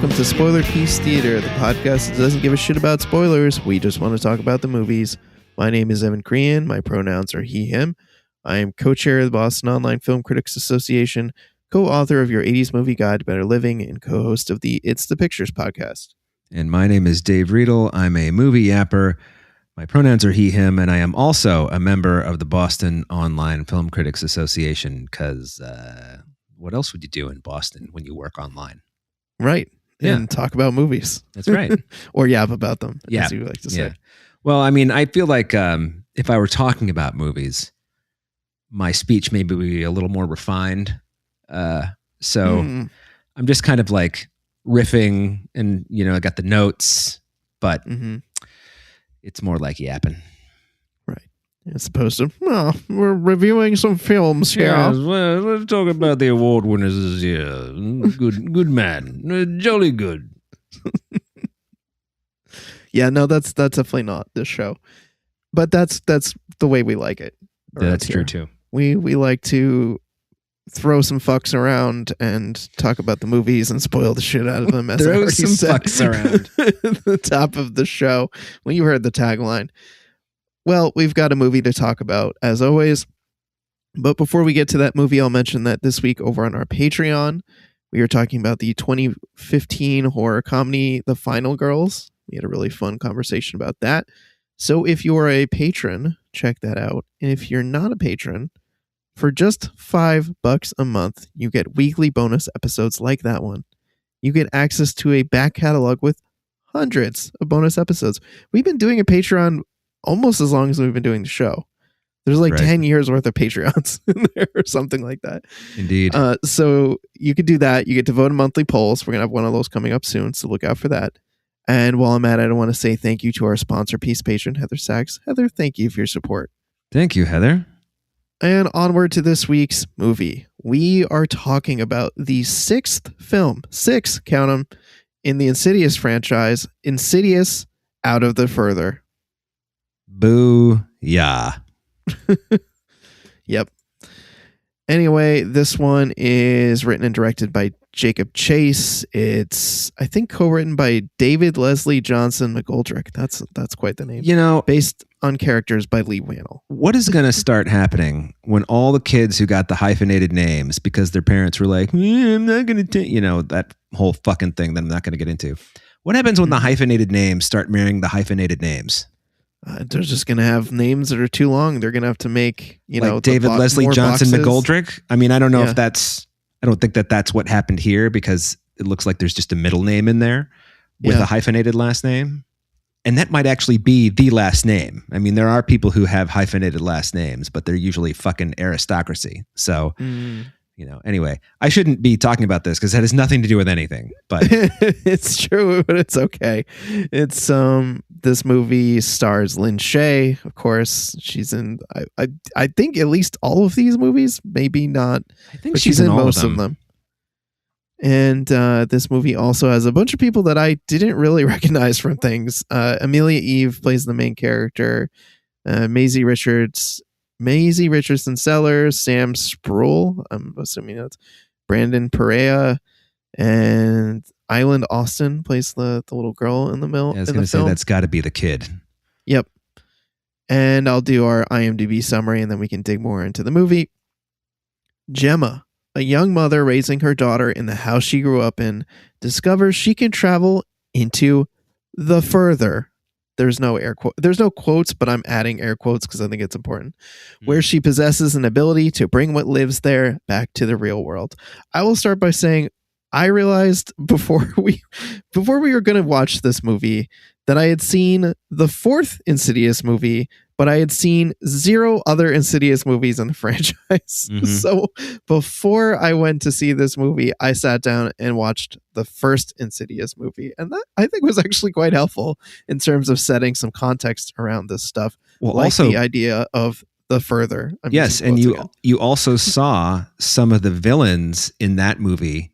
welcome to Spoiler Piece Theater, the podcast that doesn't give a shit about spoilers. We just want to talk about the movies. My name is Evan Crean. My pronouns are he, him. I am co-chair of the Boston Online Film Critics Association, co-author of Your 80s Movie Guide to Better Living, and co-host of the It's the Pictures podcast. And my name is Dave Riedel. I'm a movie yapper. My pronouns are he, him, and I am also a member of the Boston Online Film Critics Association because what else would you do in Boston when you work online? Right. Yeah. And talk about movies. That's right. Or yap about them, Yeah. as you like to say. Yeah. Well, I mean, I feel like if I were talking about movies, my speech maybe would be a little more refined. So I'm just kind of like riffing and, you know, I got the notes, but it's more like yapping. Right. As opposed to, well, we're reviewing some films here. Yeah, well, let's talk about the award winners this year. Good man. Jolly good. Yeah, no, that's definitely not this show. But that's the way we like it. That's here. true too. We like to throw some fucks around and talk about the movies and spoil the shit out of them. As Throw I already some said fucks around. at the top of the show when you heard the tagline. Well, we've got a movie to talk about as always. But before we get to that movie, I'll mention that this week over on our Patreon, we are talking about the 2015 horror comedy, The Final Girls. We had a really fun conversation about that. So if you're a patron, check that out. And if you're not a patron, for just $5 a month, you get weekly bonus episodes like that one. You get access to a back catalog with hundreds of bonus episodes. We've been doing a Patreon almost as long as we've been doing the show. There's like 10 years worth of Patreons in there or something like that. Indeed. So you could do that. You get to vote in monthly polls. We're going to have one of those coming up soon, so look out for that. And while I'm at it, I want to say thank you to our sponsor, Peace patron, Heather Sachs. Heather, thank you for your support. Thank you, Heather. And onward to this week's movie. We are talking about the sixth film, count them, in the Insidious franchise, Insidious Out of the Further. Boo, yeah. Yep. Anyway, this one is written and directed by Jacob Chase. It's, I think, co-written by David Leslie Johnson McGoldrick. That's quite the name. You know, based on characters by Lee Wannell. What is going to start happening when all the kids who got the hyphenated names because their parents were like, I'm not going to take, you know, that whole fucking thing that I'm not going to get into. What happens when the hyphenated names start marrying the hyphenated names? They're just going to have names that are too long. They're going to have to make, like David Leslie Johnson McGoldrick. I mean, I don't know if I don't think that's what happened here because it looks like there's just a middle name in there with a hyphenated last name. And that might actually be the last name. I mean, there are people who have hyphenated last names, but they're usually fucking aristocracy. So, you know, anyway, I shouldn't be talking about this because that has nothing to do with anything, but it's true, but it's okay. It's, this movie stars Lynn Shay. Of course, she's in, I think at least all of these movies, maybe not, I think but she's in most of them. And this movie also has a bunch of people that I didn't really recognize from things. Amelia Eve plays the main character. Maisie Richardson Sellers, Sam Sproul, I'm assuming that's Brandon Perea, and Island Austin plays the little girl in the middle. I was going to say that's got to be the kid. Yep. And I'll do our IMDb summary, and then we can dig more into the movie. Gemma, a young mother raising her daughter in the house she grew up in, discovers she can travel into the further. There's no quotes, but I'm adding air quotes because I think it's important. Where she possesses an ability to bring what lives there back to the real world. I will start by saying I realized before we were going to watch this movie that I had seen the fourth Insidious movie, but I had seen 0 other Insidious movies in the franchise. So before I went to see this movie, I sat down and watched the first Insidious movie. And that I think was actually quite helpful in terms of setting some context around this stuff. Well, like also the idea of the further. Yes. And you also saw some of the villains in that movie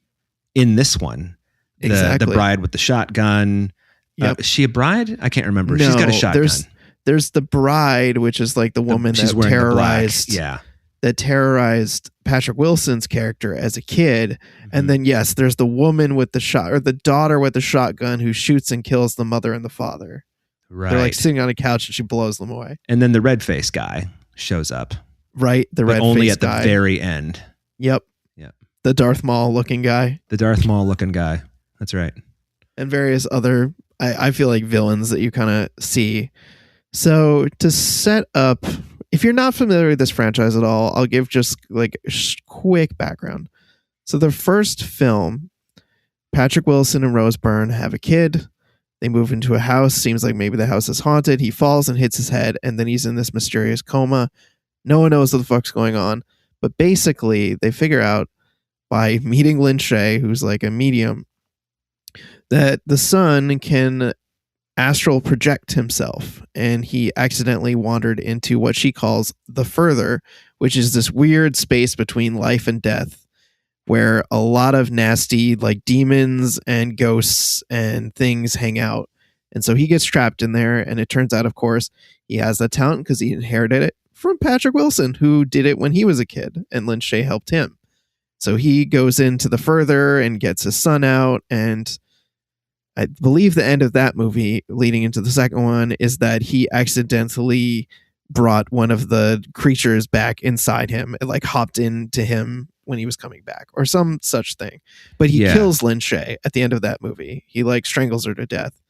in this one. The bride with the shotgun. Yep. Is she a bride? I can't remember. No, she's got a shotgun. There's the bride, which is like the woman that terrorized that terrorized Patrick Wilson's character as a kid. Mm-hmm. And then, yes, there's the woman with the shot, or the daughter with the shotgun who shoots and kills the mother and the father. Right. They're like sitting on a couch and she blows them away. And then the red-faced guy shows up. Right. The red-faced guy. Only at the very end. Yep. The Darth Maul looking guy. The Darth Maul looking guy. That's right. And various other, I feel like, villains that you kind of see. So to set up, if you're not familiar with this franchise at all, I'll give just like quick background. So the first film, Patrick Wilson and Rose Byrne have a kid. They move into a house. Seems like maybe the house is haunted. He falls and hits his head, and then he's in this mysterious coma. No one knows what the fuck's going on. But basically, they figure out by meeting Lin Shaye, who's like a medium, that the son can astral project himself, and he accidentally wandered into what she calls the further, which is this weird space between life and death where a lot of nasty like demons and ghosts and things hang out. And so he gets trapped in there, and it turns out, of course, he has that talent because he inherited it from Patrick Wilson, who did it when he was a kid, and Lin Shaye helped him. So he goes into the further and gets his son out, and I believe the end of that movie leading into the second one is that he accidentally brought one of the creatures back inside him. It like hopped into him when he was coming back or some such thing. But he kills Lin Shaye at the end of that movie. He like strangles her to death.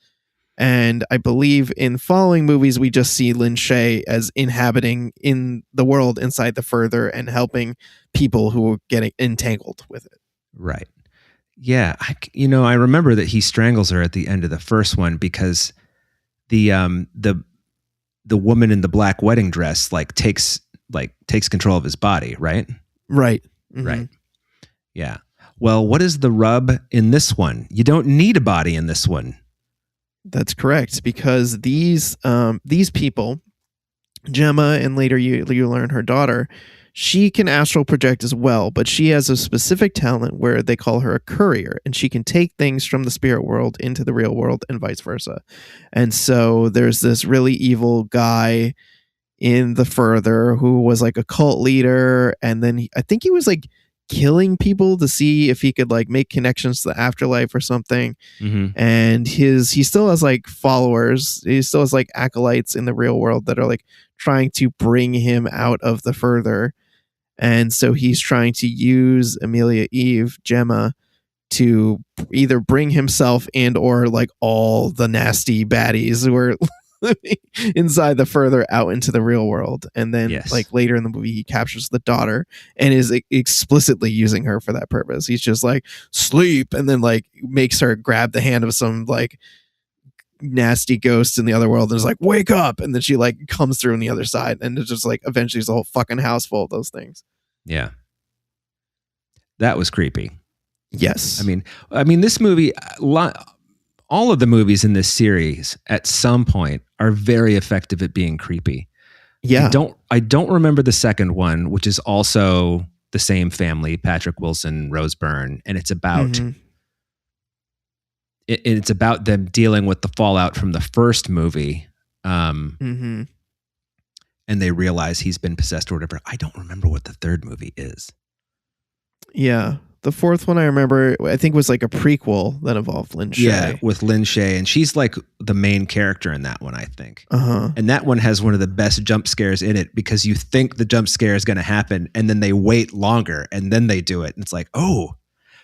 And I believe in following movies, we just see Lin Shaye as inhabiting in the world inside the further and helping people who are getting entangled with it. Right. Yeah. I remember that he strangles her at the end of the first one because the woman in the black wedding dress takes control of his body, right? Right. Mm-hmm. Right. Yeah. Well, what is the rub in this one? You don't need a body in this one. That's correct, because these people, Gemma, and later you learn her daughter, she can astral project as well, but she has a specific talent where they call her a courier, and she can take things from the spirit world into the real world and vice versa. And so there's this really evil guy in the further who was like a cult leader, and then I think he was like killing people to see if he could like make connections to the afterlife or something. Mm-hmm. And he still has like followers. He still has like acolytes in the real world that are like trying to bring him out of the further. And so he's trying to use Amelia Eve, Gemma, to either bring himself and or like all the nasty baddies who are living inside the further out into the real world. And then like later in the movie, he captures the daughter and is explicitly using her for that purpose. He's just like, sleep, and then like makes her grab the hand of some like nasty ghost in the other world and is like, wake up, and then she like comes through on the other side, and it's just like eventually it's a whole fucking house full of those things. Yeah, that was creepy. Yes. I mean this movie, all of the movies in this series at some point are very effective at being creepy. Yeah. I don't remember the second one, which is also the same family, Patrick Wilson, Rose Byrne, and it's about it's about them dealing with the fallout from the first movie. And they realize he's been possessed or whatever. I don't remember what the third movie is. Yeah. The fourth one I remember, I think, was like a prequel that involved Lin Shaye. Yeah, with Lin Shaye, and she's like the main character in that one, I think. And that one has one of the best jump scares in it because you think the jump scare is going to happen, and then they wait longer, and then they do it, and it's like, oh.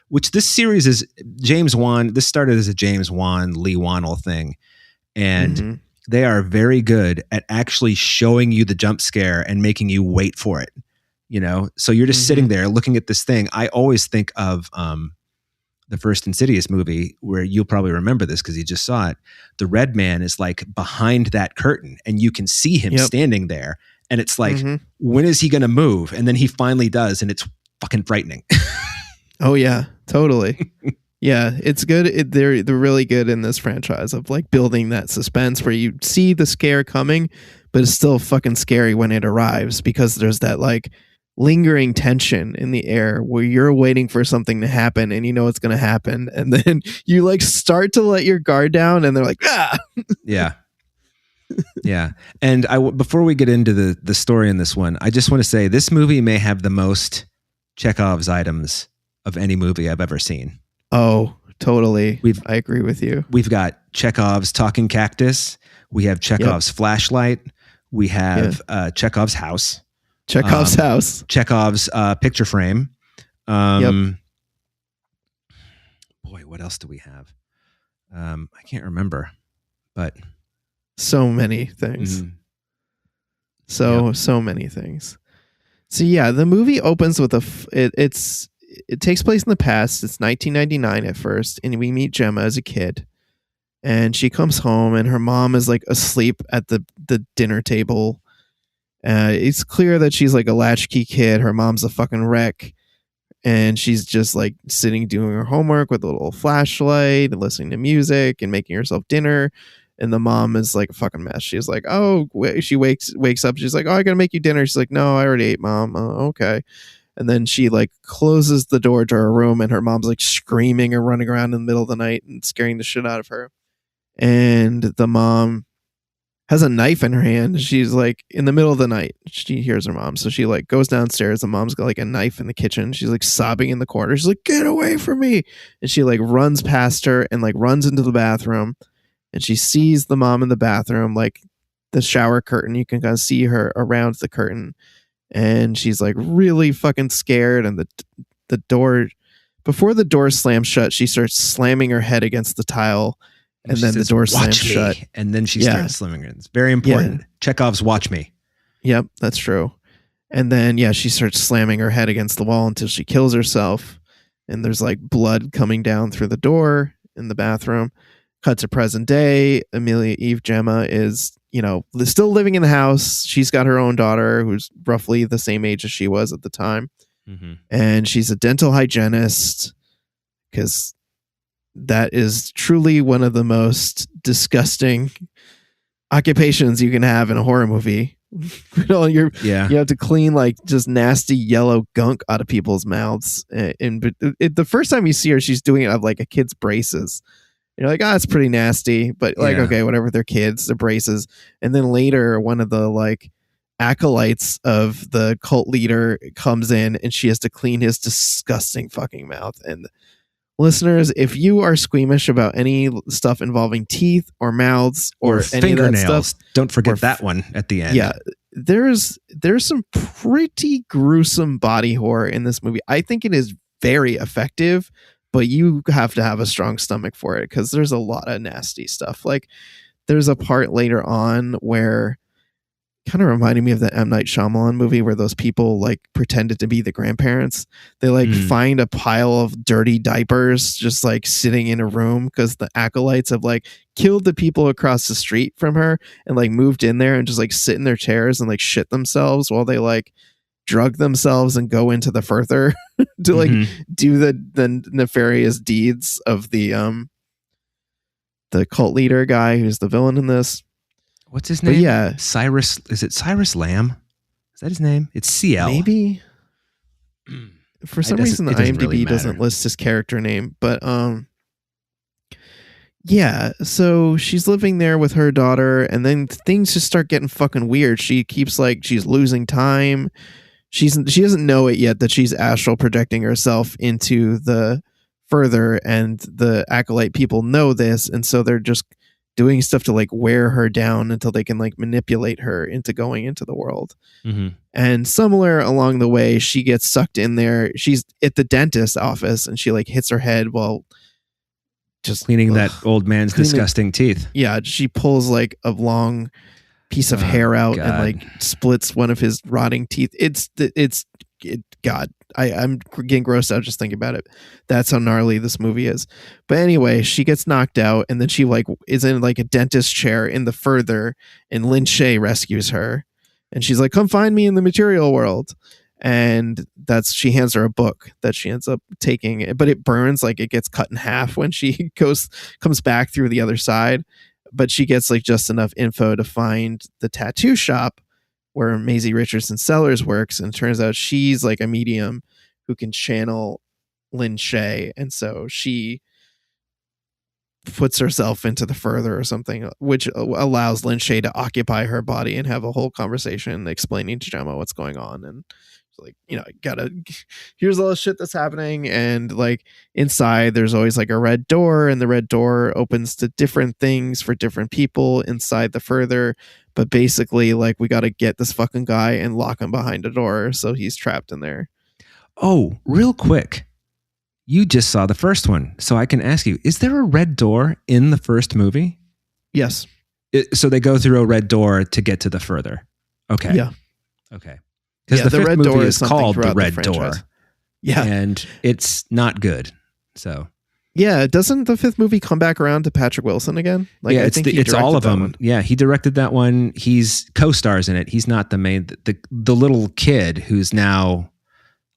Which this series is James Wan. This started as a James Wan, Lee Wannell thing, and they are very good at actually showing you the jump scare and making you wait for it. You know, so you're just sitting there looking at this thing. I always think of the first Insidious movie, where you'll probably remember this because you just saw it. The red man is like behind that curtain, and you can see him standing there. And it's like, when is he going to move? And then he finally does, and it's fucking frightening. Oh yeah, totally. Yeah, it's good. They're really good in this franchise of like building that suspense where you see the scare coming, but it's still fucking scary when it arrives because there's that like lingering tension in the air where you're waiting for something to happen and you know it's going to happen, and then you like start to let your guard down and they're like, ah. Yeah. Yeah. And before we get into the story in this one, I just want to say this movie may have the most Chekhov's items of any movie I've ever seen. Oh, totally. I agree with you. We've got Chekhov's talking cactus. We have Chekhov's flashlight. We have Chekhov's house. Chekhov's house. Chekhov's picture frame. Boy, what else do we have? I can't remember, but so many things. So many things. So yeah, the movie opens with it takes place in the past. It's 1999 at first, and we meet Gemma as a kid, and she comes home, and her mom is like asleep at the dinner table. It's clear that she's like a latchkey kid. Her mom's a fucking wreck, and she's just like sitting doing her homework with a little flashlight and listening to music and making herself dinner. And the mom is like a fucking mess. She's like, she wakes up. She's like, oh, I gotta make you dinner. She's like, no, I already ate, Mom. Okay. And then she like closes the door to her room, and her mom's like screaming and running around in the middle of the night and scaring the shit out of her. And the mom has a knife in her hand. She's like, in the middle of the night, she hears her mom. So she like goes downstairs. The mom's got like a knife in the kitchen. She's like sobbing in the corner. She's like, get away from me. And she like runs past her and like runs into the bathroom. And she sees the mom in the bathroom, like the shower curtain. You can kind of see her around the curtain. And she's like really fucking scared. And the door, before the door slams shut, she starts slamming her head against the tile. And then the door slams shut. And then she starts slamming her. It's very important. Yeah. Chekhov's watch me. Yep, that's true. And then, she starts slamming her head against the wall until she kills herself. And there's like blood coming down through the door in the bathroom. Cut to present day. Amelia Eve Gemma is, still living in the house. She's got her own daughter who's roughly the same age as she was at the time. Mm-hmm. And she's a dental hygienist, because that is truly one of the most disgusting occupations you can have in a horror movie. You have to clean like just nasty yellow gunk out of people's mouths. And the first time you see her, she's doing it out of like a kid's braces. You're like, it's pretty nasty, but like, okay, whatever, they're kids, they're braces. And then later, one of the like acolytes of the cult leader comes in, and she has to clean his disgusting fucking mouth. And listeners, if you are squeamish about any stuff involving teeth or mouths or any fingernails, of that stuff, don't forget that one at the end. Yeah, there's some pretty gruesome body horror in this movie. I think it is very effective, but you have to have a strong stomach for it, because there's a lot of nasty stuff. Like there's a part later on where kind of reminded me of the M. Night Shyamalan movie where those people like pretended to be the grandparents. They like find a pile of dirty diapers just like sitting in a room, because the acolytes have like killed the people across the street from her and like moved in there and just like sit in their chairs and like shit themselves while they like drug themselves and go into the further to like do the nefarious deeds of the cult leader guy who's the villain in this. What's his name? Yeah, Cyrus. Is it Cyrus Lamb? Is that his name? It's CL. Maybe. For some reason, the IMDb really doesn't list his character name, but so she's living there with her daughter, and then things just start getting fucking weird. She keeps like she's losing time. She doesn't know it yet that she's astral projecting herself into the further, and the acolyte people know this, and so they're just doing stuff to like wear her down until they can like manipulate her into going into the world. Mm-hmm. And somewhere along the way, she gets sucked in there. She's at the dentist's office, and she like hits her head while just cleaning that old man's disgusting teeth. Yeah, she pulls like a long piece of hair out and like splits one of his rotting teeth. God, I'm getting grossed out just thinking about it. That's how gnarly this movie is. But anyway, she gets knocked out, and then she like is in like a dentist chair in the further, and Lin Shaye rescues her, and she's like, come find me in the material world. And she hands her a book that she ends up taking, but it burns, like it gets cut in half when she comes back through the other side. But she gets like just enough info to find the tattoo shop where Maisie Richardson Sellers works, and it turns out she's like a medium who can channel Lin Shaye, and so she puts herself into the further or something, which allows Lin Shaye to occupy her body and have a whole conversation explaining to Gemma what's going on. And like, here's all the shit that's happening. And like inside there's always like a red door, and the red door opens to different things for different people inside the further. But basically, like, we got to get this fucking guy and lock him behind a door so he's trapped in there. Oh, real quick. You just saw the first one. So I can ask you, is there a red door in the first movie? Yes. So they go through a red door to get to the further. Okay. Yeah. Okay. Because the fifth movie is called The Red Door. Yeah. And it's not good. So... Yeah, doesn't the fifth movie come back around to Patrick Wilson again? Like, yeah, it's all of them. One. Yeah, he directed that one. He's co-stars in it. He's not the main. The little kid who's now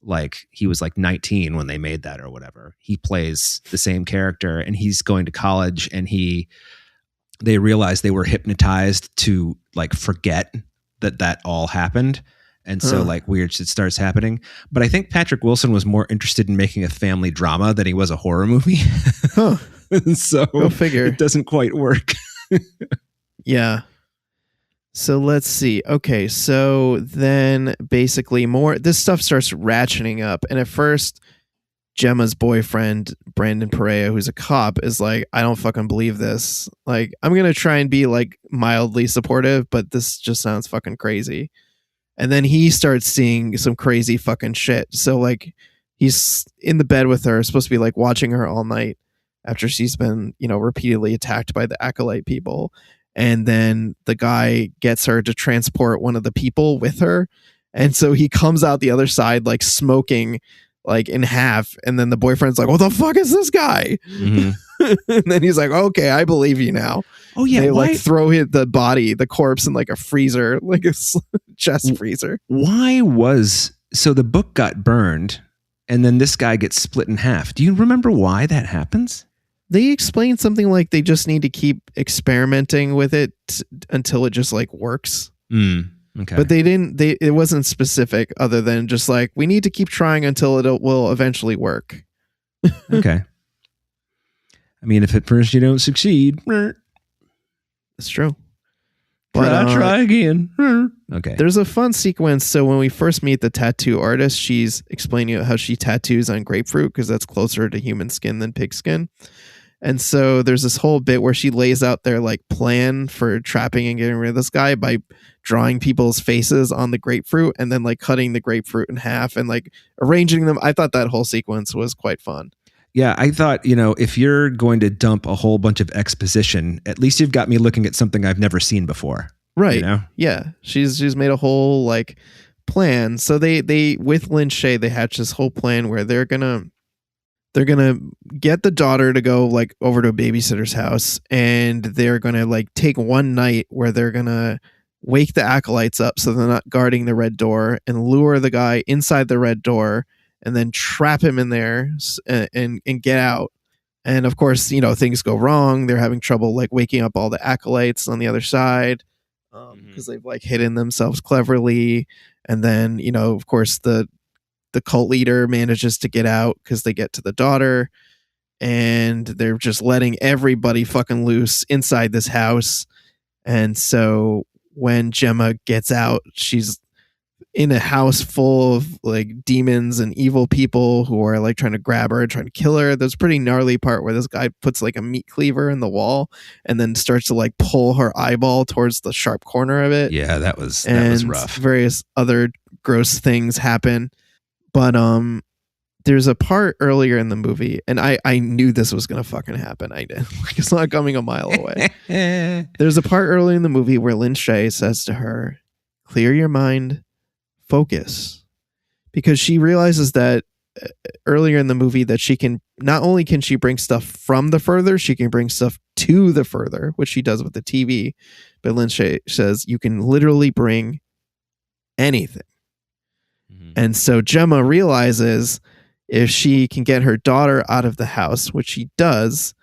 like, he was like 19 when they made that or whatever. He plays the same character, and he's going to college, and they realized they were hypnotized to like forget that all happened. And so like weird shit starts happening. But I think Patrick Wilson was more interested in making a family drama than he was a horror movie. Huh. So go figure. It doesn't quite work. Yeah. So let's see. Okay. So then basically this stuff starts ratcheting up. And at first, Gemma's boyfriend, Brandon Perea, who's a cop, is like, I don't fucking believe this. Like, I'm going to try and be like mildly supportive, but this just sounds fucking crazy. And then he starts seeing some crazy fucking shit. So like he's in the bed with her, supposed to be like watching her all night after she's been, repeatedly attacked by the acolyte people. And then the guy gets her to transport one of the people with her. And so he comes out the other side, like smoking like in half. And then the boyfriend's like, what the fuck is this guy? Mm-hmm. And then he's like, okay, I believe you now. Oh yeah. They like throw the corpse in like a freezer, like a chest freezer. So the book got burned and then this guy gets split in half. Do you remember why that happens? They explained something like they just need to keep experimenting with it until it just like works. Okay. But it wasn't specific other than just like, we need to keep trying until it will eventually work. Okay. I mean, if at first you don't succeed, it's true. But try again. Okay. There's a fun sequence. So when we first meet the tattoo artist, she's explaining how she tattoos on grapefruit because that's closer to human skin than pig skin. And so there's this whole bit where she lays out their like plan for trapping and getting rid of this guy by drawing people's faces on the grapefruit and then like cutting the grapefruit in half and like arranging them. I thought that whole sequence was quite fun. Yeah, I thought, if you're going to dump a whole bunch of exposition, at least you've got me looking at something I've never seen before. Right. Yeah. She's made a whole like plan. So they with Lin Shaye, they hatch this whole plan where they're gonna get the daughter to go like over to a babysitter's house, and they're gonna like take one night where they're gonna wake the acolytes up so they're not guarding the red door and lure the guy inside the red door and then trap him in there and get out. And of course, things go wrong. They're having trouble like waking up all the acolytes on the other side because they've like hidden themselves cleverly. And then, of course, the cult leader manages to get out because they get to the daughter, and they're just letting everybody fucking loose inside this house. And so when Gemma gets out, she's in a house full of like demons and evil people who are like trying to grab her, trying to kill her. There's a pretty gnarly part where this guy puts like a meat cleaver in the wall and then starts to like pull her eyeball towards the sharp corner of it. Yeah, that was rough. Various other gross things happen. But there's a part earlier in the movie, and I knew this was going to fucking happen. I did. It's not coming a mile away. There's a part early in the movie where Lin Shaye says to her, clear your mind, focus. Because she realizes that earlier in the movie that she can, not only can she bring stuff from the further, she can bring stuff to the further, which she does with the TV. But Lin Shaye says you can literally bring anything. And so Gemma realizes if she can get her daughter out of the house, which she does,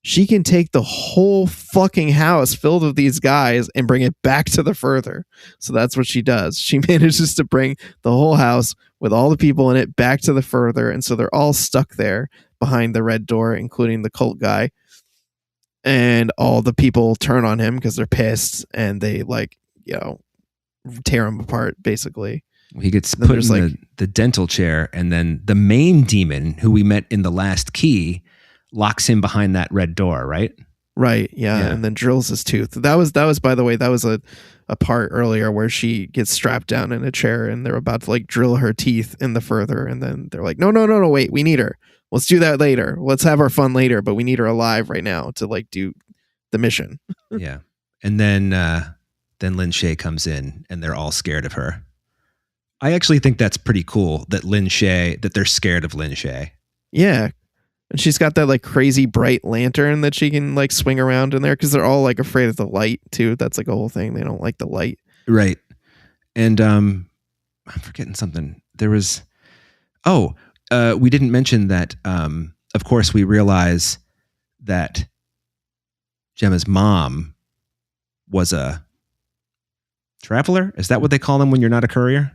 she can take the whole fucking house filled with these guys and bring it back to the further. So that's what she does. She manages to bring the whole house with all the people in it back to the further. And so they're all stuck there behind the red door, including the cult guy. and all the people turn on him because they're pissed, and they tear him apart basically. He gets put in the dental chair, and then the main demon, who we met in the last key, locks him behind that red door, right? Right, yeah, and then drills his tooth. That was by the way, that was a part earlier where she gets strapped down in a chair, and they're about to drill her teeth in the further, and then they're like, no, wait, we need her. Let's do that later. Let's have our fun later, but we need her alive right now to do the mission. Yeah, and then Lin Shaye comes in, and they're all scared of her. I actually think that's pretty cool that they're scared of Lin Shaye. Yeah. And she's got that crazy bright lantern that she can swing around in there, because they're all afraid of the light too. That's a whole thing. They don't like the light. Right. And I'm forgetting something. There was, we didn't mention that, of course, we realize that Gemma's mom was a traveler. Is that what they call them when you're not a courier?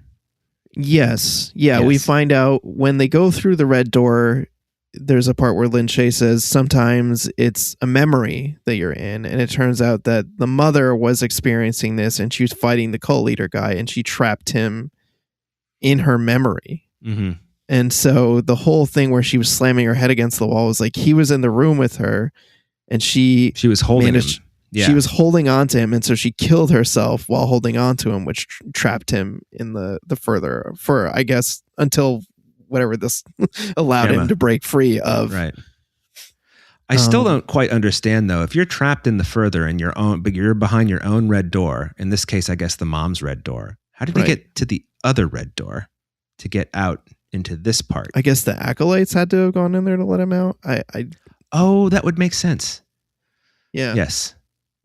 Yes. Yeah, yes. We find out when they go through the red door, there's a part where Lin Shaye says sometimes it's a memory that you're in, and it turns out that the mother was experiencing this, and she was fighting the cult leader guy, and she trapped him in her memory. Mm-hmm. And so the whole thing where she was slamming her head against the wall was he was in the room with her, and she was holding him. Yeah. She was holding on to him, and so she killed herself while holding on to him, which trapped him in the further for, I guess, until whatever this allowed him to break free of. Right. I still don't quite understand, though. If you're trapped in the further in your own, but you're behind your own red door, in this case, I guess the mom's red door, how did he get to the other red door to get out into this part? I guess the acolytes had to have gone in there to let him out. Oh, that would make sense. Yeah. Yes.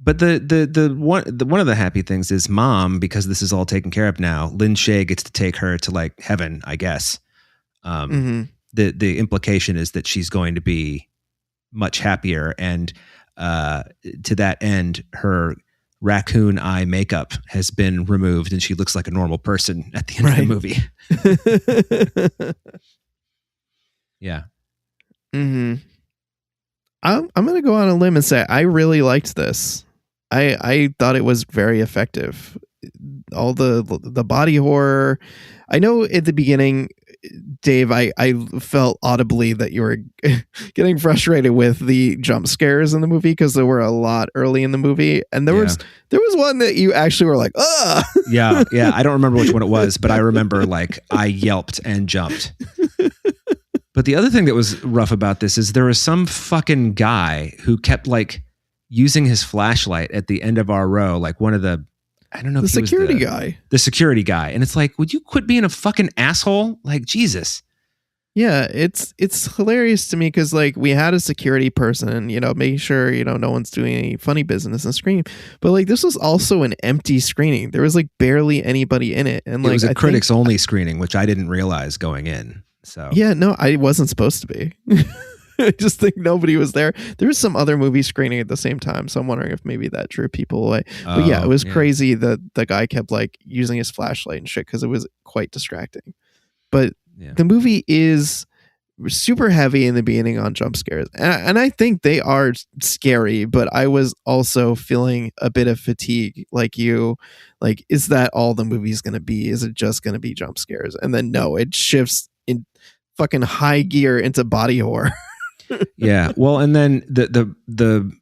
But the one of the happy things is mom, because this is all taken care of now, Lin Shaye gets to take her to heaven, I guess. The implication is that she's going to be much happier, and to that end, her raccoon eye makeup has been removed, and she looks like a normal person at the end of the movie. Yeah. Mm-hmm. I'm going to go on a limb and say I really liked this. I thought it was very effective. All the body horror. I know at the beginning, Dave, I felt audibly that you were getting frustrated with the jump scares in the movie, because there were a lot early in the movie, and there was one that you actually were like, ugh. Yeah. I don't remember which one it was, but I remember I yelped and jumped. But the other thing that was rough about this is there was some fucking guy who kept using his flashlight at the end of our row, one of the, I don't know, the security guy. The security guy. And it's would you quit being a fucking asshole? Jesus. Yeah, it's hilarious to me, because we had a security person, making sure, no one's doing any funny business in the screening. But this was also an empty screening. There was barely anybody in it. And it was a critics only screening, which I didn't realize going in. So yeah, no, I wasn't supposed to be. I just think nobody was there. There was some other movie screening at the same time, so I'm wondering if maybe that drew people away. But yeah, it was crazy that the guy kept using his flashlight and shit, because it was quite distracting. But the movie is super heavy in the beginning on jump scares, and I think they are scary, but I was also feeling a bit of fatigue, like you. Is that all the movie's going to be? Is it just going to be jump scares? And then no, it shifts in fucking high gear into body horror. Yeah, well, and then the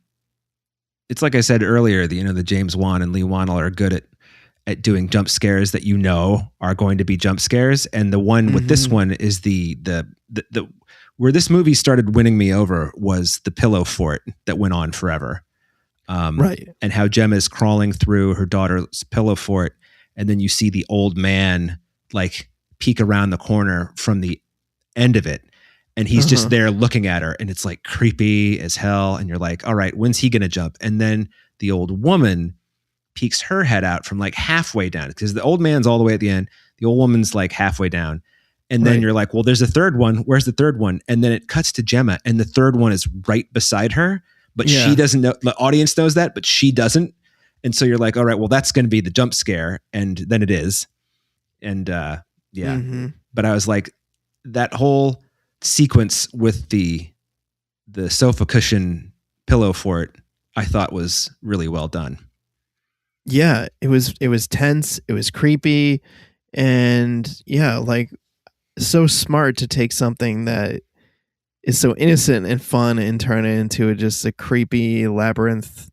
it's like I said earlier, the James Wan and Lee Wannell are good at doing jump scares that are going to be jump scares, and the one with this one is the where this movie started winning me over was the pillow fort that went on forever, right? And how Gemma is crawling through her daughter's pillow fort, and then you see the old man peek around the corner from the end of it. And he's just there looking at her, and it's creepy as hell. And you're like, all right, when's he going to jump? And then the old woman peeks her head out from halfway down, because the old man's all the way at the end. The old woman's halfway down. And then you're like, well, there's a third one. Where's the third one? And then it cuts to Gemma, and the third one is right beside her, but she doesn't know. The audience knows that, but she doesn't. And so you're like, all right, well, that's going to be the jump scare. And then it is. And but I was like, that whole sequence with the sofa cushion pillow fort I thought was really well done. Yeah, it was tense, it was creepy, and yeah, like so smart to take something that is so innocent and fun and turn it into just a creepy labyrinth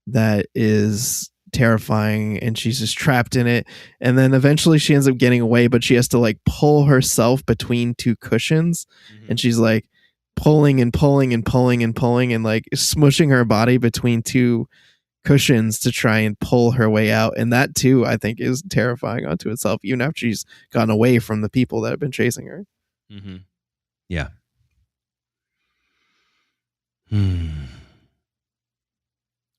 that is terrifying, and she's just trapped in it. And then eventually she ends up getting away, but she has to like pull herself between two cushions, and she's like pulling and pulling and pulling and pulling and like smushing her body between two cushions to try and pull her way out. And that too, I think, is terrifying unto itself, even after she's gotten away from the people that have been chasing her. Yeah.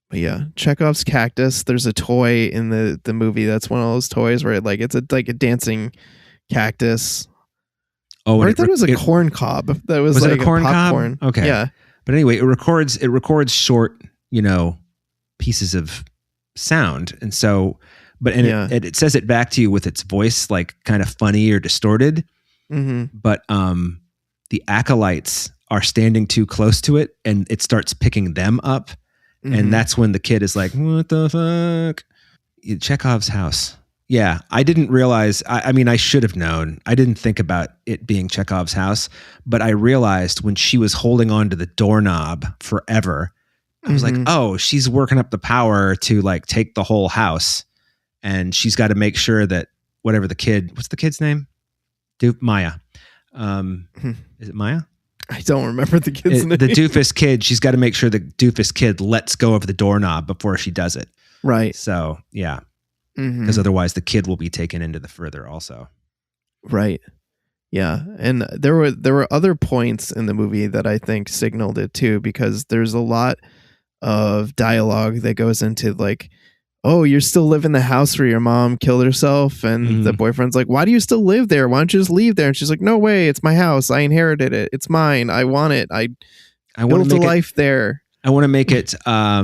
But yeah, Chekhov's cactus. There's a toy in the movie that's one of those toys where it's a dancing cactus. Oh, I thought it was a corn cob. That was like it a corn popcorn cob? Okay, yeah. But anyway, it records short, pieces of sound, and so, it says it back to you with its voice, like kind of funny or distorted. But the acolytes are standing too close to it, and it starts picking them up. And that's when the kid is like, what the fuck? Chekhov's house. Yeah, I didn't realize. I mean, I should have known. I didn't think about it being Chekhov's house, but I realized when she was holding on to the doorknob forever, I was like, oh, she's working up the power to like take the whole house. And she's got to make sure that whatever what's the kid's name? Maya. Is it Maya? I don't remember the kid's name. The doofus kid, she's got to make sure the doofus kid lets go of the doorknob before she does it. Right. So, yeah. Because otherwise the kid will be taken into the further also. Right. Yeah. And there were other points in the movie that I think signaled it too, because there's a lot of dialogue that goes into like, oh, you're still living in the house where your mom killed herself. And the boyfriend's like, why do you still live there? Why don't you just leave there? And she's like, no way. It's my house. I inherited it. It's mine. I want it. I built a life there. I want to make it, I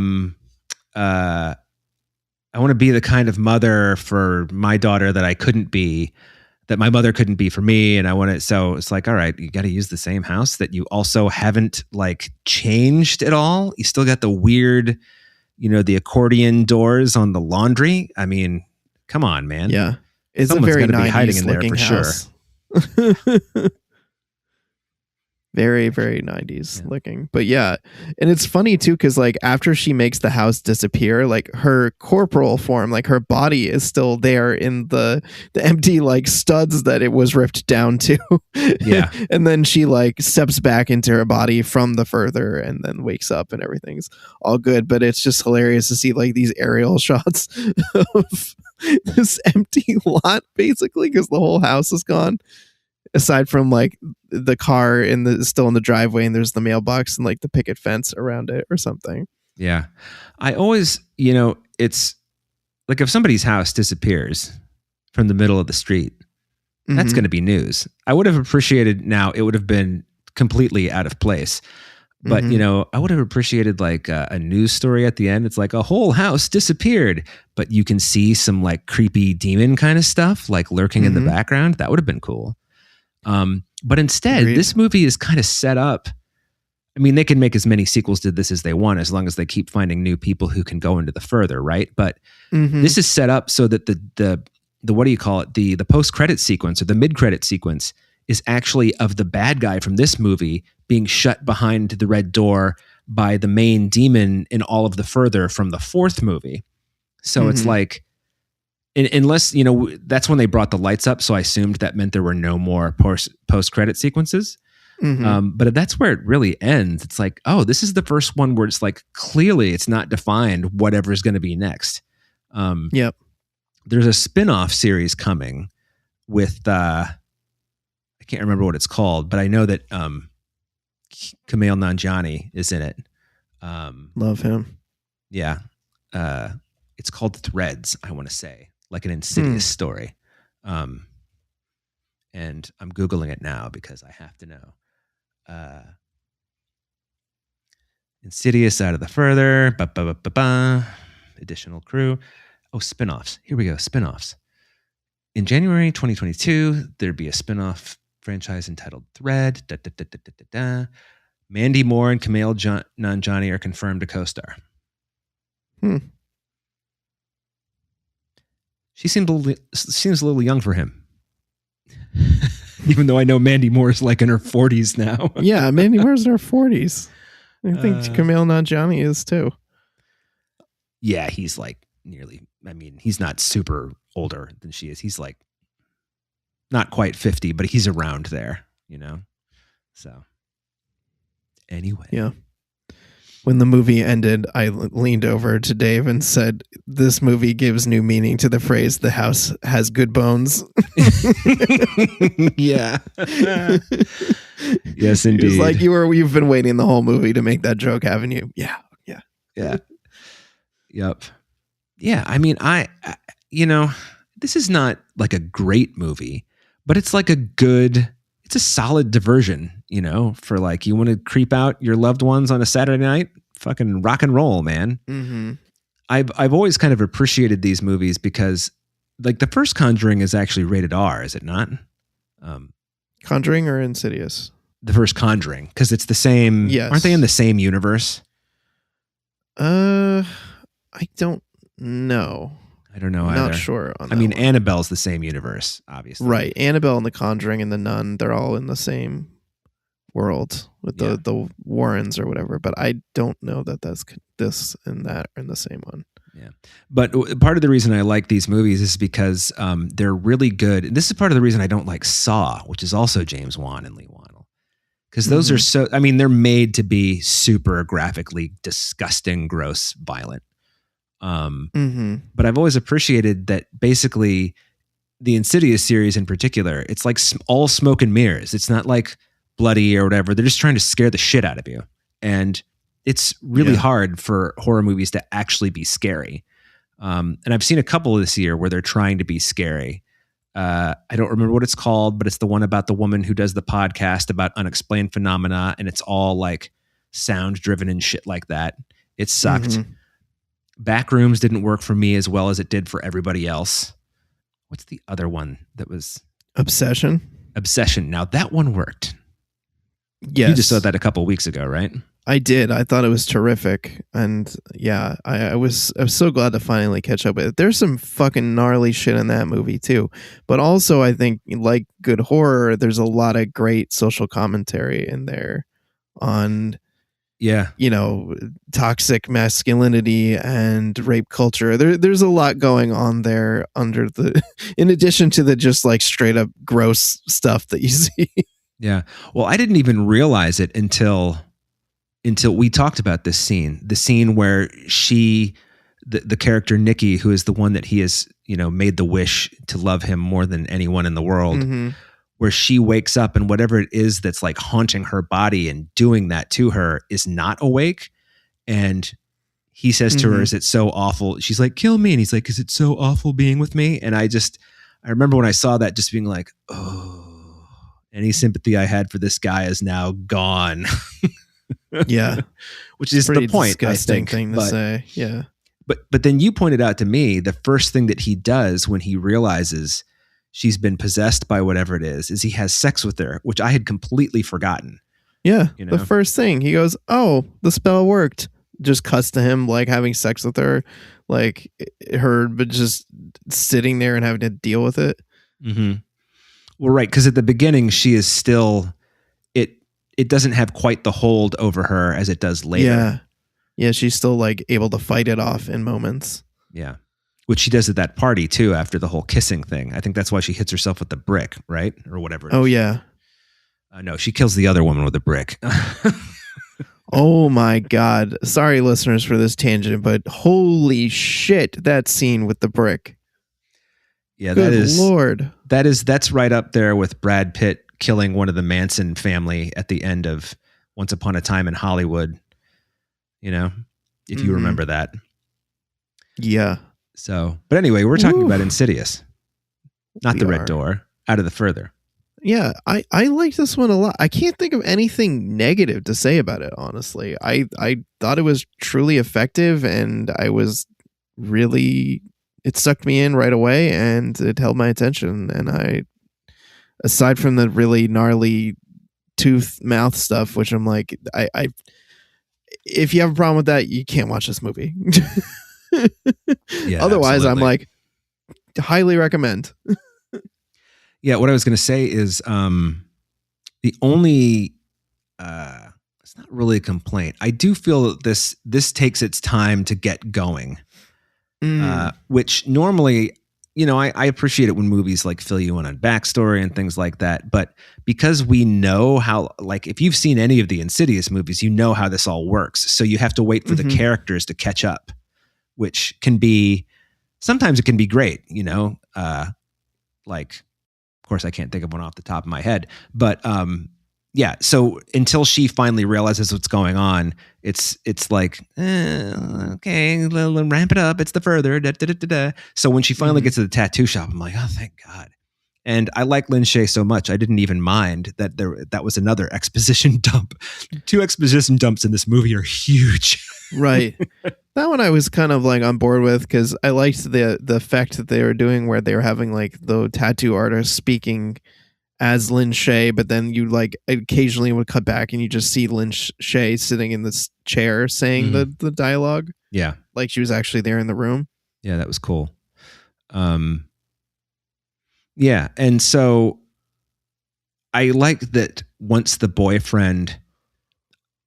want to be the kind of mother for my daughter that I couldn't be, that my mother couldn't be for me. And I want it. So it's like, all right, you got to use the same house that you also haven't like changed at all. You still got the weird, the accordion doors on the laundry. I mean, come on, man. Yeah. It's Someone's a very 90s be hiding in there for house. Sure. Very, very 90s looking. But yeah. And it's funny too, because like after she makes the house disappear, like her corporal form, like her body is still there in the empty like studs that it was ripped down to. Yeah. And then she like steps back into her body from the further and then wakes up and everything's all good. But it's just hilarious to see like these aerial shots of this empty lot basically, because the whole house is gone. Aside from like the car still in the driveway, and there's the mailbox and like the picket fence around it or something. Yeah. I always, it's like if somebody's house disappears from the middle of the street, that's going to be news. I would have appreciated it would have been completely out of place. But, I would have appreciated like a news story at the end. It's like a whole house disappeared, but you can see some like creepy demon kind of stuff like lurking in the background. That would have been cool. But instead, this movie is kind of set up. I mean, they can make as many sequels to this as they want, as long as they keep finding new people who can go into the further, right? But this is set up so that the what do you call it? The post-credit sequence or the mid-credit sequence is actually of the bad guy from this movie being shut behind the red door by the main demon in all of the further from the fourth movie. So it's like, unless, that's when they brought the lights up. So I assumed that meant there were no more post-credit sequences. But that's where it really ends. It's like, oh, this is the first one where it's like, clearly it's not defined whatever's going to be next. Yep. There's a spin-off series coming with, I can't remember what it's called, but I know that Kumail Nanjiani is in it. Love him. Yeah. It's called Threads, I want to say. Like an Insidious story. And I'm Googling it now because I have to know. Insidious Out of the Further. Additional crew. Oh, spinoffs. Here we go. Spinoffs. In January 2022, there'd be a spinoff franchise entitled Thread. Mandy Moore and Kumail Nanjiani are confirmed to co-star. She seems a little young for him. Even though I know Mandy Moore's like in her 40s now. Yeah, Mandy Moore's in her 40s. I think Kumail Nanjiani is too. Yeah, he's like nearly, I mean, he's not super older than she is. He's like not quite 50, but he's around there, you know? So anyway. Yeah. When the movie ended, I leaned over to Dave and said, "This movie gives new meaning to the phrase, 'the house has good bones.'" Yeah. Yes, indeed. It's like you've been waiting the whole movie to make that joke, haven't you? Yeah. Yep. Yeah. I mean, I this is not like a great movie, but it's like it's a solid diversion, for like, you want to creep out your loved ones on a Saturday night, fucking rock and roll, man. Mm-hmm. I've always kind of appreciated these movies because like the first Conjuring is actually rated R, is it not? Conjuring or Insidious? The first Conjuring, because it's the same. Yes. Aren't they in the same universe? I don't know. I don't know either. Not sure on that. I mean, Annabelle's the same universe, obviously. Right. Annabelle and the Conjuring and the Nun, they're all in the same world with the Warrens or whatever. But I don't know that that's this and that are in the same one. Yeah. But part of the reason I like these movies is because they're really good. And this is part of the reason I don't like Saw, which is also James Wan and Lee Wannell. Because those are they're made to be super graphically disgusting, gross, violent. But I've always appreciated that basically the Insidious series in particular, it's like all smoke and mirrors. It's not like bloody or whatever. They're just trying to scare the shit out of you. And it's really hard for horror movies to actually be scary. And I've seen a couple this year where they're trying to be scary. I don't remember what it's called, but it's the one about the woman who does the podcast about unexplained phenomena. And it's all like sound driven and shit like that. It sucked. Mm-hmm. Backrooms didn't work for me as well as it did for everybody else. What's the other one that was? Obsession. Now that one worked. Yes. You just saw that a couple of weeks ago, right? I did. I thought it was terrific. And yeah, I was so glad to finally catch up with it. There's some fucking gnarly shit in that movie too. But also I think like good horror, there's a lot of great social commentary in there on toxic masculinity and rape culture. There's a lot going on there in addition to the just like straight up gross stuff that you see. Yeah. Well, I didn't even realize it until we talked about this scene, the scene where the character Nikki, who is the one that he has, made the wish to love him more than anyone in the world, where she wakes up and whatever it is that's like haunting her body and doing that to her is not awake. And he says to her, "Is it so awful?" She's like, "Kill me." And he's like, "Is it so awful being with me?" And I remember when I saw that just being like, oh, any sympathy I had for this guy is now gone. Yeah. Which is the point, disgusting I think. Thing to say. Yeah. But then you pointed out to me the first thing that he does when he realizes she's been possessed by whatever it is he has sex with her, which I had completely forgotten. Yeah. The first thing he goes, "Oh, the spell worked." Just cuts to him like having sex with her, like her, but just sitting there and having to deal with it. Mm-hmm. Well, right. Because at the beginning, she is still, it doesn't have quite the hold over her as it does later. Yeah. Yeah. She's still like able to fight it off in moments. Yeah. Which she does at that party too, after the whole kissing thing. I think that's why she hits herself with the brick, right? Or whatever. Oh, yeah. No, she kills the other woman with a brick. Oh my God. Sorry, listeners, for this tangent, but holy shit, that scene with the brick. Yeah, Good Lord. That's right up there with Brad Pitt killing one of the Manson family at the end of Once Upon a Time in Hollywood. If you remember that. Yeah. So, but anyway, we're talking about Insidious, not The Red Door, Out of the Further. Yeah, I like this one a lot. I can't think of anything negative to say about it, honestly. I thought it was truly effective, and it sucked me in right away, and it held my attention. And aside from the really gnarly mouth stuff, which I'm like, if you have a problem with that, you can't watch this movie. Yeah, otherwise, absolutely. I'm like, highly recommend. Yeah, what I was going to say is the only it's not really a complaint. I do feel that this takes its time to get going, which normally, I appreciate it when movies like fill you in on backstory and things like that. But because we know how, like, if you've seen any of the Insidious movies, you know how this all works. So you have to wait for the characters to catch up, which can be, sometimes it can be great, like, of course I can't think of one off the top of my head, but yeah. So until she finally realizes what's going on, it's like, okay, ramp it up. It's the further. Da, da, da, da, da. So when she finally gets to the tattoo shop, I'm like, oh, thank God. And I like Lin Shaye so much, I didn't even mind that that was another exposition dump. 2 exposition dumps in this movie are huge. Right. That one I was kind of like on board with because I liked the effect that they were doing where they were having like the tattoo artist speaking as Lin Shaye, but then you like occasionally would cut back and you just see Lin Shaye sitting in this chair saying the dialogue. Yeah. Like she was actually there in the room. Yeah, that was cool. Yeah. And so I like that once the boyfriend,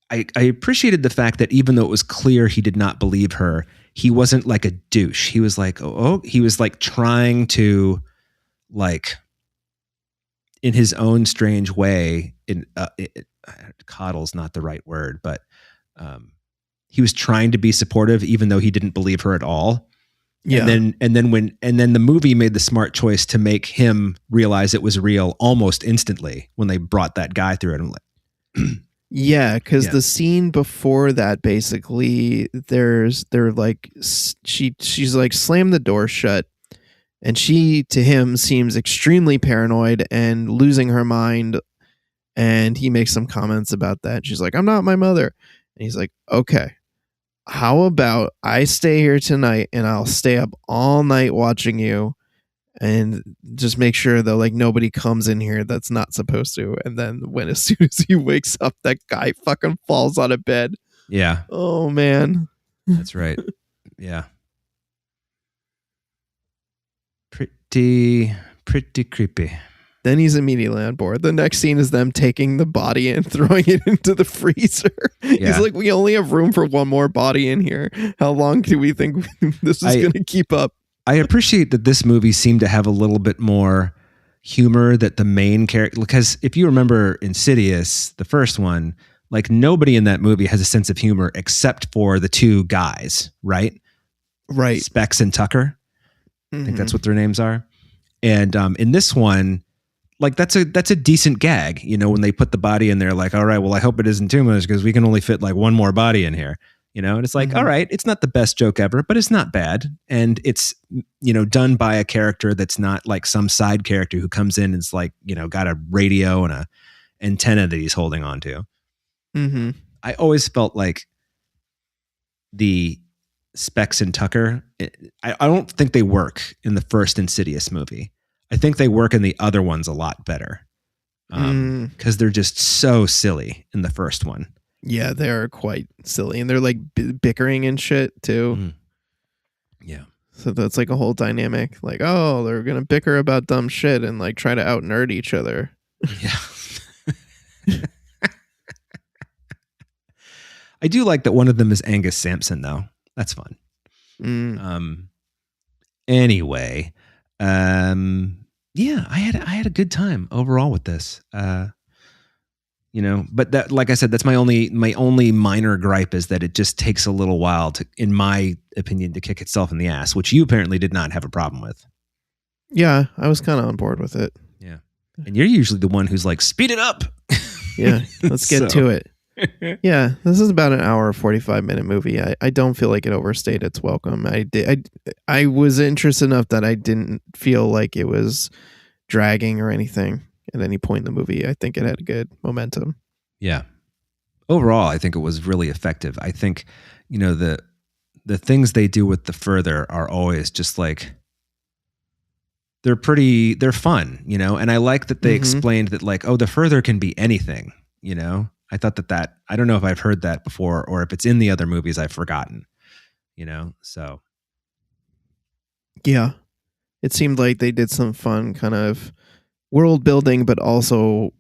I appreciated the fact that even though it was clear he did not believe her, he wasn't like a douche. He was like, he was like trying to like, in his own strange way, coddle's not the right word, but he was trying to be supportive, even though he didn't believe her at all. Yeah. And then the movie made the smart choice to make him realize it was real almost instantly when they brought that guy through it. I'm like, yeah, because the scene before that, basically, she's like slammed the door shut. And she, to him, seems extremely paranoid and losing her mind. And he makes some comments about that. She's like, I'm not my mother. And he's like, okay, how about I stay here tonight and I'll stay up all night watching you and just make sure that like nobody comes in here that's not supposed to. And then as soon as he wakes up, that guy fucking falls out of bed. Yeah. Oh, man. That's right. Yeah. Pretty creepy. Then he's immediately on board. The next scene is them taking the body and throwing it into the freezer. Yeah. He's like, we only have room for one more body in here. How long do we think this is going to keep up? I appreciate that this movie seemed to have a little bit more humor, that the main character, because if you remember Insidious, the first one, like nobody in that movie has a sense of humor except for the 2 guys, right? Right. Specs and Tucker. I think that's what their names are. And in this one, like that's a decent gag, when they put the body in there, like, all right, well, I hope it isn't too much because we can only fit like one more body in here, and it's like, all right, it's not the best joke ever, but it's not bad. And it's, done by a character that's not like some side character who comes in and is like, got a radio and a antenna that he's holding on to. Mm-hmm. I always felt like the Specs and Tucker, I don't think they work in the first Insidious movie. I think they work in the other ones a lot better because they're just so silly in the first one. Yeah, they're quite silly, and they're like bickering and shit too. Yeah. So that's like a whole dynamic. Like, oh, they're gonna bicker about dumb shit and like try to out nerd each other. Yeah. I do like that one of them is Angus Sampson, though. That's fun. Anyway, yeah, I had a good time overall with this. But that, like I said, that's my only minor gripe is that it just takes a little while to, in my opinion, to kick itself in the ass, which you apparently did not have a problem with. Yeah, I was kind of on board with it. Yeah. And you're usually the one who's like, speed it up. Yeah, let's get to it. Yeah, this is about an hour 45-minute movie. I don't feel like it overstayed its welcome. I was interested enough that I didn't feel like it was dragging or anything at any point in the movie. I think it had good momentum. Yeah. Overall, I think it was really effective. I think, the things they do with the further are always just like, they're fun, and I like that they explained that like, oh, the further can be anything, I thought that I don't know if I've heard that before or if it's in the other movies I've forgotten, so Yeah. It seemed like they did some fun kind of world building, but also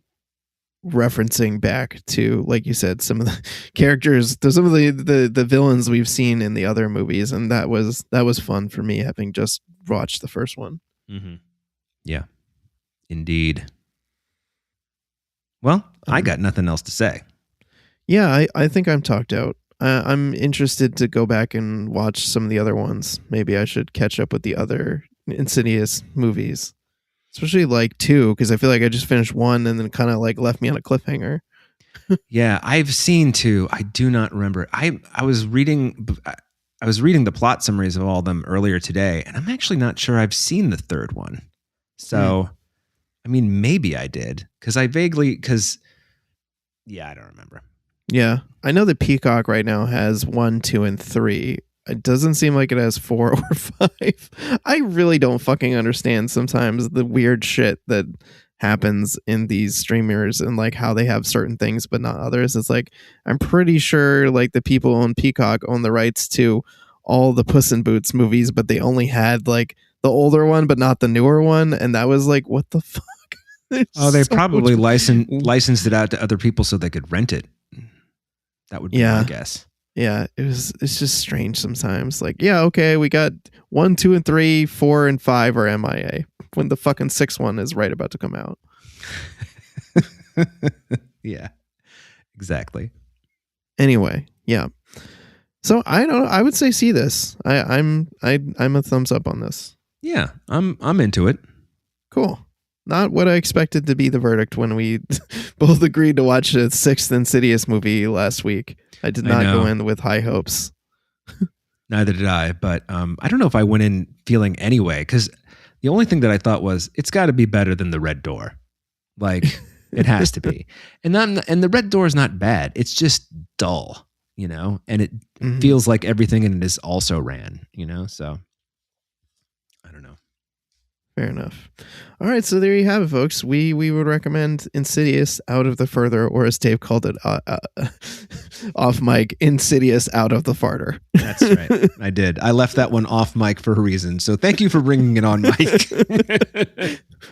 referencing back to, like you said, some of the characters, some of the villains we've seen in the other movies, and that was fun for me, having just watched the first one. Mm-hmm. Yeah, indeed. Well, I got nothing else to say. Yeah, I think I'm talked out. I'm interested to go back and watch some of the other ones. Maybe I should catch up with the other Insidious movies, especially like 2, because I feel like I just finished 1 and then kind of like left me on a cliffhanger. Yeah, I've seen 2. I do not remember. I was reading the plot summaries of all of them earlier today, and I'm actually not sure I've seen the third one. So, I mean, maybe I did, because I don't remember. Yeah, I know that Peacock right now has 1, 2, and 3. It doesn't seem like it has 4 or 5. I really don't fucking understand sometimes the weird shit that happens in these streamers and like how they have certain things but not others. It's like, I'm pretty sure like the people on Peacock own the rights to all the Puss in Boots movies, but they only had like the older one but not the newer one, and that was like, what the fuck? They probably licensed it out to other people so they could rent it. That would be my guess. Yeah, it's just strange sometimes. Like, yeah, okay, we got 1, 2, and 3, 4, and 5 are MIA when the fucking 6th one is right about to come out. Yeah, exactly. Anyway, yeah. So I don't know. I would say see this. I'm a thumbs up on this. Yeah, I'm into it. Cool. Not what I expected to be the verdict when we both agreed to watch the 6th Insidious movie last week. I did not go in with high hopes. Neither did I, but I don't know if I went in feeling anyway, because the only thing that I thought was, it's got to be better than The Red Door. Like, it has to be. And The Red Door is not bad. It's just dull, and it feels like everything in it is also ran, so I don't know. Fair enough. All right, so there you have it, folks. We would recommend Insidious Out of the Further, or as Dave called it off mic, Insidious Out of the Farter. That's right. I did. I left that one off mic for a reason. So thank you for bringing it on mic.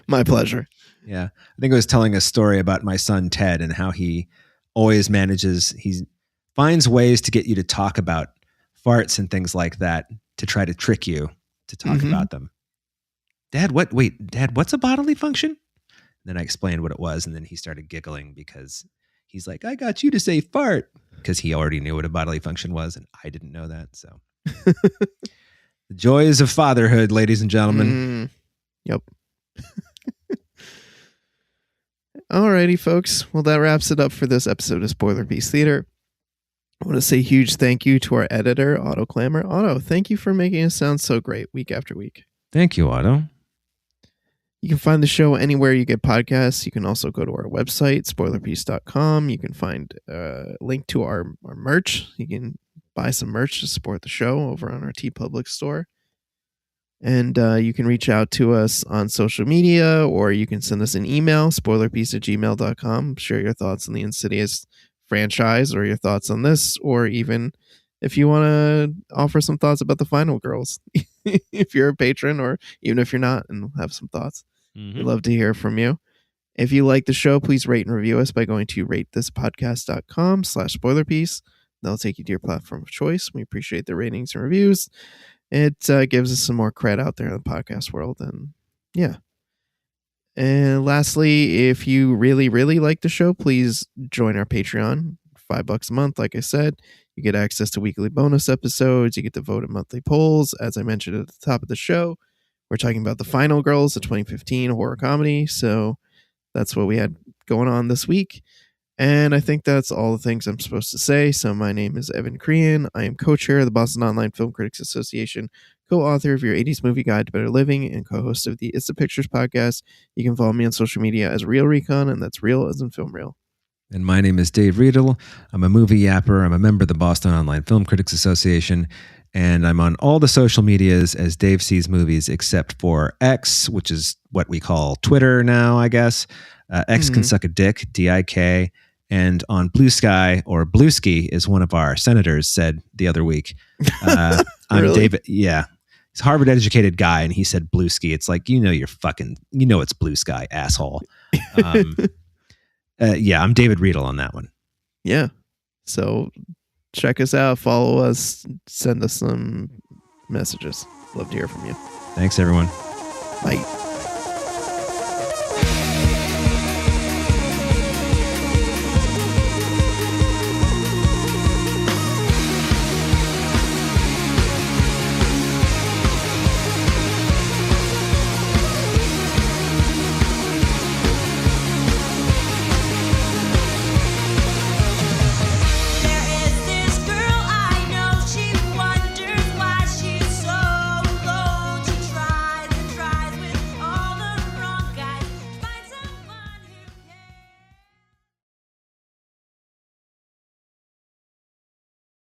My pleasure. Yeah. I think I was telling a story about my son, Ted, and how he always he finds ways to get you to talk about farts and things like that to try to trick you to talk about them. Dad, what's a bodily function? And then I explained what it was, and then he started giggling because he's like, I got you to say fart, because he already knew what a bodily function was, and I didn't know that. So the joys of fatherhood, ladies and gentlemen. Yep. Alrighty, folks. Well, that wraps it up for this episode of Spoiler Piece Theater. I want to say a huge thank you to our editor, Otto Clammer. Otto, thank you for making us sound so great week after week. Thank you, Otto. You can find the show anywhere you get podcasts. You can also go to our website, spoilerpiece.com. You can find a link to our merch. You can buy some merch to support the show over on our TeePublic store. And you can reach out to us on social media, or you can send us an email, spoilerpiece@gmail.com. Share your thoughts on the Insidious franchise, or your thoughts on this, or even if you want to offer some thoughts about the Final Girls, if you're a patron, or even if you're not and have some thoughts. We'd love to hear from you. If you like the show, please rate and review us by going to ratethispodcast.com/spoilerpiece. That'll take you to your platform of choice. We appreciate the ratings and reviews. It gives us some more cred out there in the podcast world. And yeah. And lastly, if you really, really like the show, please join our Patreon. $5 a month, like I said. You get access to weekly bonus episodes. You get to vote in monthly polls. As I mentioned at the top of the show, we're talking about The Final Girls, the 2015 horror comedy. So that's what we had going on this week. And I think that's all the things I'm supposed to say. So my name is Evan Crean. I am co-chair of the Boston Online Film Critics Association, co-author of Your 80s Movie Guide to Better Living, and co-host of the It's the Pictures podcast. You can follow me on social media as Real Recon, and that's real as in film real. And my name is Dave Riedel. I'm a movie yapper. I'm a member of the Boston Online Film Critics Association. And I'm on all the social medias as Dave Sees Movies, except for X, which is what we call Twitter now, I guess. X can suck a dick, DIK. And on Blue Sky, or Blueski, as one of our senators said the other week. I'm Really? David. Yeah. He's a Harvard educated guy, and he said blue ski. It's like, it's blue sky, asshole. Yeah, I'm David Riedel on that one. Yeah. So check us out, follow us, send us some messages. Love to hear from you. Thanks, everyone. Bye.